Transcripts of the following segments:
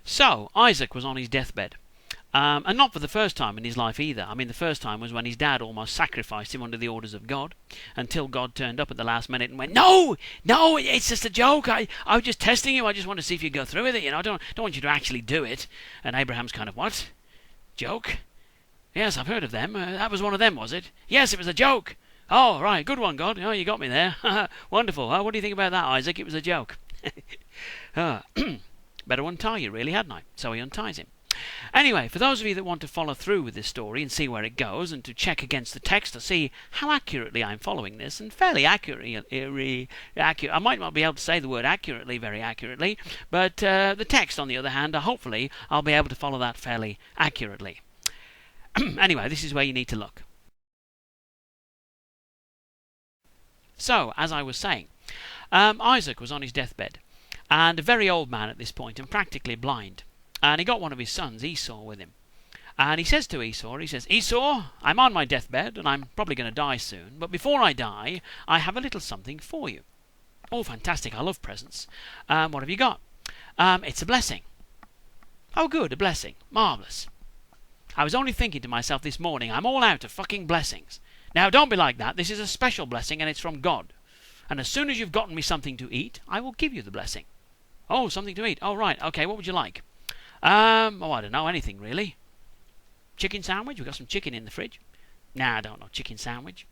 So, Isaac was on his deathbed. And not for the first time in his life either. I mean, the first time was when his dad almost sacrificed him under the orders of God, until God turned up at the last minute and went, "No, no, it's just a joke. I was just testing you. I just want to see if you go through with it. I don't want you to actually do it." And Abraham's kind of, "What? Joke? Yes, I've heard of them. That was one of them, was it? Yes, it was a joke. Oh, right, good one, God. Oh, you got me there. Wonderful. What do you think about that, Isaac? It was a joke." Better untie you, really, hadn't I? So he unties him. Anyway, for those of you that want to follow through with this story and see where it goes, and to check against the text to see how accurately I'm following this, and fairly accurately, I might not be able to say the word accurately very accurately, but the text, on the other hand, hopefully I'll be able to follow that fairly accurately. Anyway, this is where you need to look. So, as I was saying, Isaac was on his deathbed, and a very old man at this point, and practically blind. And he got one of his sons, Esau, with him. And he says to Esau, "Esau, I'm on my deathbed, and I'm probably going to die soon, but before I die, I have a little something for you." "Oh, fantastic, I love presents. What have you got?" "It's a blessing." "Oh, good, a blessing. Marvellous. I was only thinking to myself this morning, I'm all out of fucking blessings. Now, don't be like that. This is a special blessing, and it's from God. And as soon as you've gotten me something to eat, I will give you the blessing." "Oh, something to eat. Oh, right. Okay, what would you like?" I don't know, anything really. Chicken sandwich? We got some chicken in the fridge." "Nah, I don't know, chicken sandwich."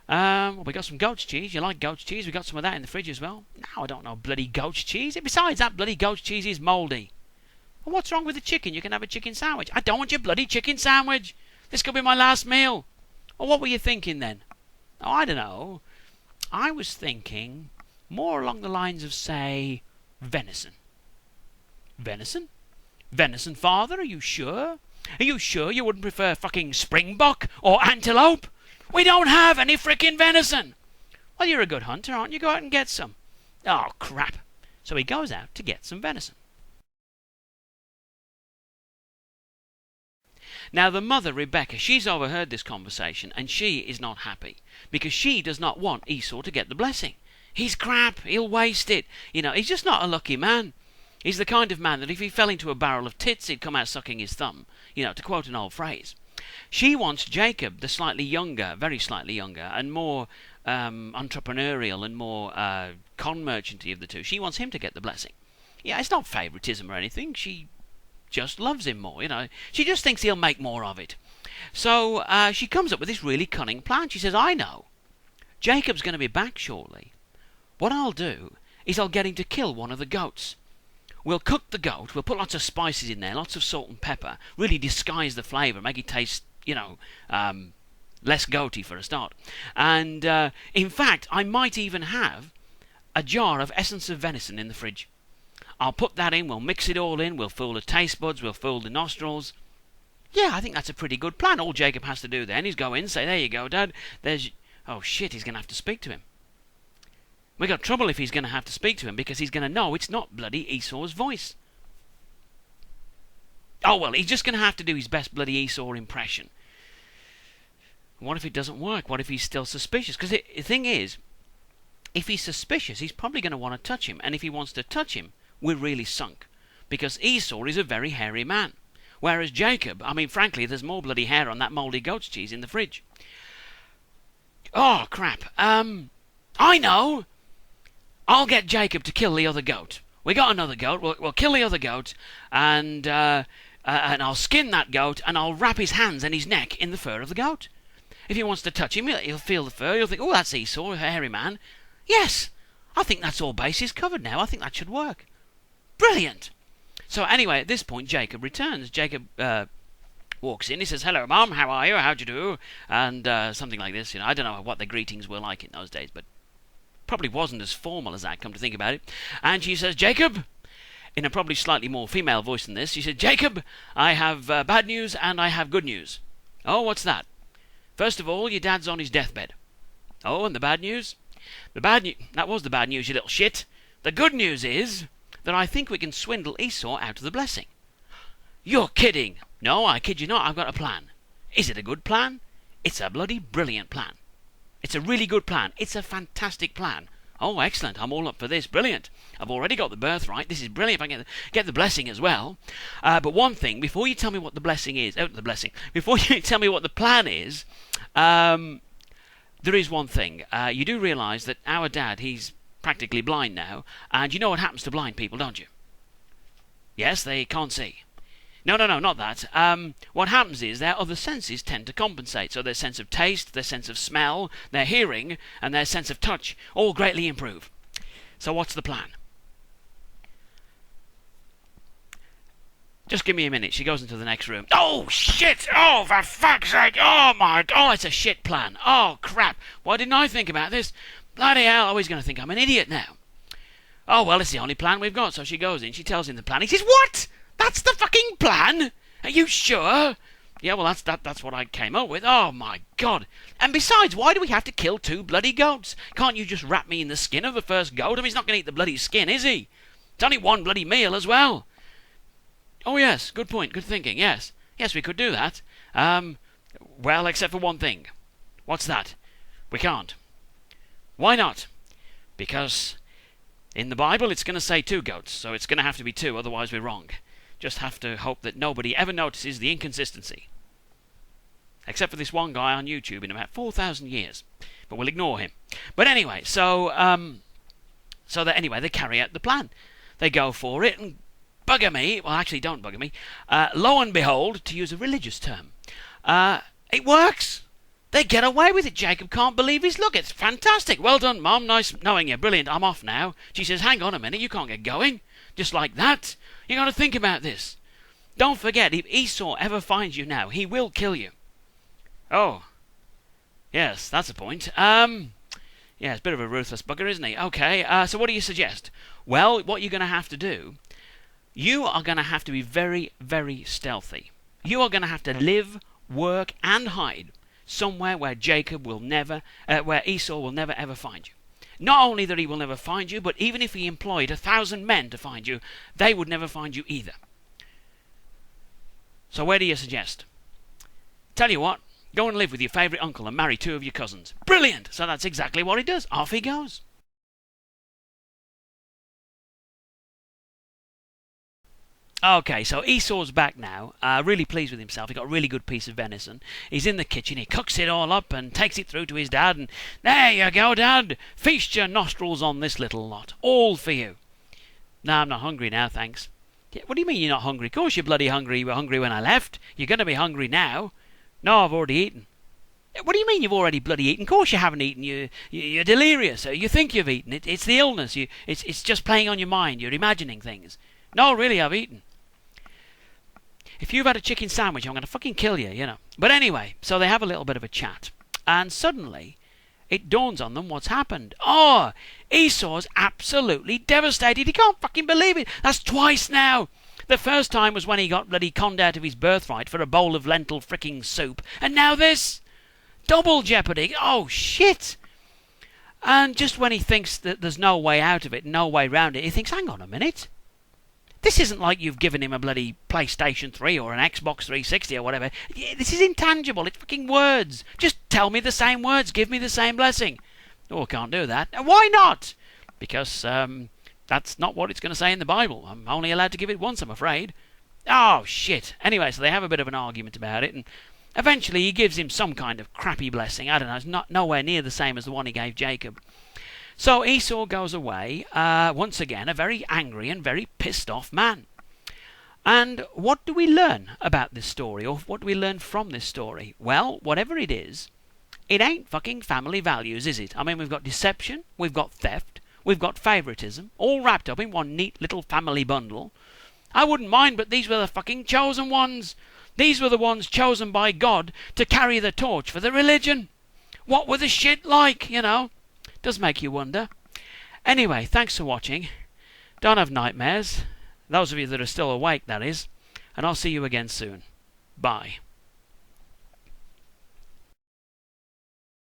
Well, we got some goat's cheese. You like goat's cheese? We got some of that in the fridge as well." "No, I don't know bloody goat's cheese. Besides, that bloody goat's cheese is mouldy." "Well, what's wrong with the chicken? You can have a chicken sandwich." "I don't want your bloody chicken sandwich. This could be my last meal." "Well, what were you thinking then?" "Oh, I don't know. I was thinking more along the lines of, say, venison." "Venison? Venison, father? Are you sure? Are you sure you wouldn't prefer fucking springbok or antelope? We don't have any frickin' venison." "Well, you're a good hunter, aren't you? Go out and get some." "Oh, crap." So he goes out to get some venison. Now the mother, Rebecca, she's overheard this conversation, and she is not happy, because she does not want Esau to get the blessing. He's crap, he'll waste it. He's just not a lucky man. He's the kind of man that if he fell into a barrel of tits, he'd come out sucking his thumb, to quote an old phrase. She wants Jacob, the slightly younger, very slightly younger, and more entrepreneurial and more con merchanty of the two. She wants him to get the blessing. Yeah, it's not favouritism or anything. She just loves him more, She just thinks he'll make more of it. So she comes up with this really cunning plan. She says, "I know. Jacob's going to be back shortly. What I'll do is I'll get him to kill one of the goats. We'll cook the goat, we'll put lots of spices in there, lots of salt and pepper, really disguise the flavour, make it taste, less goaty for a start. And, in fact, I might even have a jar of essence of venison in the fridge. I'll put that in, we'll mix it all in, we'll fool the taste buds, we'll fool the nostrils. Yeah, I think that's a pretty good plan. All Jacob has to do then is go in, say, 'There you go, Dad, there's..." Oh, shit, he's going to have to speak to him. We got trouble if he's going to have to speak to him, because he's going to know it's not bloody Esau's voice. Oh, well, he's just going to have to do his best bloody Esau impression. What if it doesn't work? What if he's still suspicious? Because the thing is, if he's suspicious, he's probably going to want to touch him. And if he wants to touch him, we're really sunk. Because Esau is a very hairy man. Whereas Jacob, frankly, there's more bloody hair on that mouldy goat's cheese in the fridge. Oh, crap. I know! I'll get Jacob to kill the other goat. We got another goat. We'll kill the other goat, and I'll skin that goat, and I'll wrap his hands and his neck in the fur of the goat. If he wants to touch him, he'll feel the fur. He'll think, "Oh, that's Esau, a hairy man." Yes, I think that's all bases covered now. I think that should work. Brilliant. So anyway, at this point, Jacob returns. Jacob walks in. He says, "Hello, Mom. How are you? How'd you do?" And something like this. I don't know what the greetings were like in those days, but probably wasn't as formal as that, come to think about it. And she says, "Jacob," in a probably slightly more female voice than this, she said, "Jacob, I have bad news and I have good news." "Oh, what's that?" "First of all, your dad's on his deathbed." "Oh, and the bad news?" That was the bad news, you little shit. "The good news is that I think we can swindle Esau out of the blessing." "You're kidding." "No, I kid you not. I've got a plan." "Is it a good plan?" "It's a bloody brilliant plan. It's a really good plan. It's a fantastic plan. Oh, excellent. I'm all up for this. Brilliant. I've already got the birthright. This is brilliant. If I can get the blessing as well. But one thing, before you tell me what the blessing is, before you tell me what the plan is, there is one thing. You do realise that our dad, he's practically blind now, and you know what happens to blind people, don't you? Yes, they can't see. No, not that. What happens is their other senses tend to compensate. So their sense of taste, their sense of smell, their hearing, and their sense of touch all greatly improve. So what's the plan? Just give me a minute. She goes into the next room. Oh, shit! Oh, for fuck's sake! Oh, my God! Oh, it's a shit plan. Oh, crap! Why didn't I think about this? Bloody hell, oh, he's going to think I'm an idiot now. Oh, well, it's the only plan we've got. So she goes in, she tells him the plan. He says, what? That's the fucking plan? Are you sure? Yeah, well, that's what I came up with. Oh, my God. And besides, why do we have to kill 2 bloody goats? Can't you just wrap me in the skin of the first goat? I mean, he's not going to eat the bloody skin, is he? It's only 1 bloody meal as well. Oh, yes, good point, good thinking, yes. Yes, we could do that. Well, except for one thing. What's that? We can't. Why not? Because in the Bible it's going to say 2 goats, so it's going to have to be 2, otherwise we're wrong. Just have to hope that nobody ever notices the inconsistency. Except for this one guy on YouTube in about 4,000 years. But we'll ignore him. But anyway, anyway, they carry out the plan. They go for it, and bugger me, well actually don't bugger me, lo and behold, to use a religious term, it works. They get away with it. Jacob can't believe his luck. It's fantastic. Well done, Mum. Nice knowing you. Brilliant. I'm off now. She says, hang on a minute. You can't get going. Just like that. You got to think about this. Don't forget, if Esau ever finds you now, he will kill you. Oh. Yes, that's a point. Yeah, it's a bit of a ruthless bugger, isn't he? Okay, so what do you suggest? Well, what you're going to have to do, you are going to have to be very, very stealthy. You are going to have to live, work, and hide somewhere where where Esau will never ever find you. Not only that he will never find you, but even if he employed 1,000 men to find you, they would never find you either. So where do you suggest? Tell you what, go and live with your favourite uncle and marry 2 of your cousins. Brilliant! So that's exactly what he does. Off he goes. Okay, so Esau's back now, really pleased with himself. He got a really good piece of venison. He's in the kitchen, he cooks it all up and takes it through to his dad, and there you go, Dad, feast your nostrils on this little lot, all for you. No, I'm not hungry now, thanks. Yeah, what do you mean you're not hungry? Of course you're bloody hungry. You were hungry when I left. You're going to be hungry now. No, I've already eaten. What do you mean you've already bloody eaten? Of course you haven't eaten. You're delirious. You think you've eaten. It's the illness. It's just playing on your mind. You're imagining things. No, really, I've eaten. If you've had a chicken sandwich, I'm going to fucking kill you, you know. But anyway, so they have a little bit of a chat. And suddenly, it dawns on them what's happened. Oh, Esau's absolutely devastated. He can't fucking believe it. That's twice now. The first time was when he got bloody conned out of his birthright for a bowl of lentil fricking soup. And now this. Double jeopardy. Oh, shit. And just when he thinks that there's no way out of it, no way round it, he thinks, hang on a minute. This isn't like you've given him a bloody PlayStation 3 or an Xbox 360 or whatever. This is intangible. It's fucking words. Just tell me the same words. Give me the same blessing. Oh, I can't do that. Why not? Because that's not what it's going to say in the Bible. I'm only allowed to give it once, I'm afraid. Oh, shit. Anyway, so they have a bit of an argument about it, and eventually he gives him some kind of crappy blessing. I don't know. It's nowhere near the same as the one he gave Jacob. So Esau goes away, once again, a very angry and very pissed off man. And what do we learn about this story, or what do we learn from this story? Well, whatever it is, it ain't fucking family values, is it? I mean, we've got deception, we've got theft, we've got favouritism, all wrapped up in one neat little family bundle. I wouldn't mind, but these were the fucking chosen ones. These were the ones chosen by God to carry the torch for the religion. What were the shit like, you know? Does make you wonder. Anyway, thanks for watching. Don't have nightmares. Those of you that are still awake, that is. And I'll see you again soon. Bye.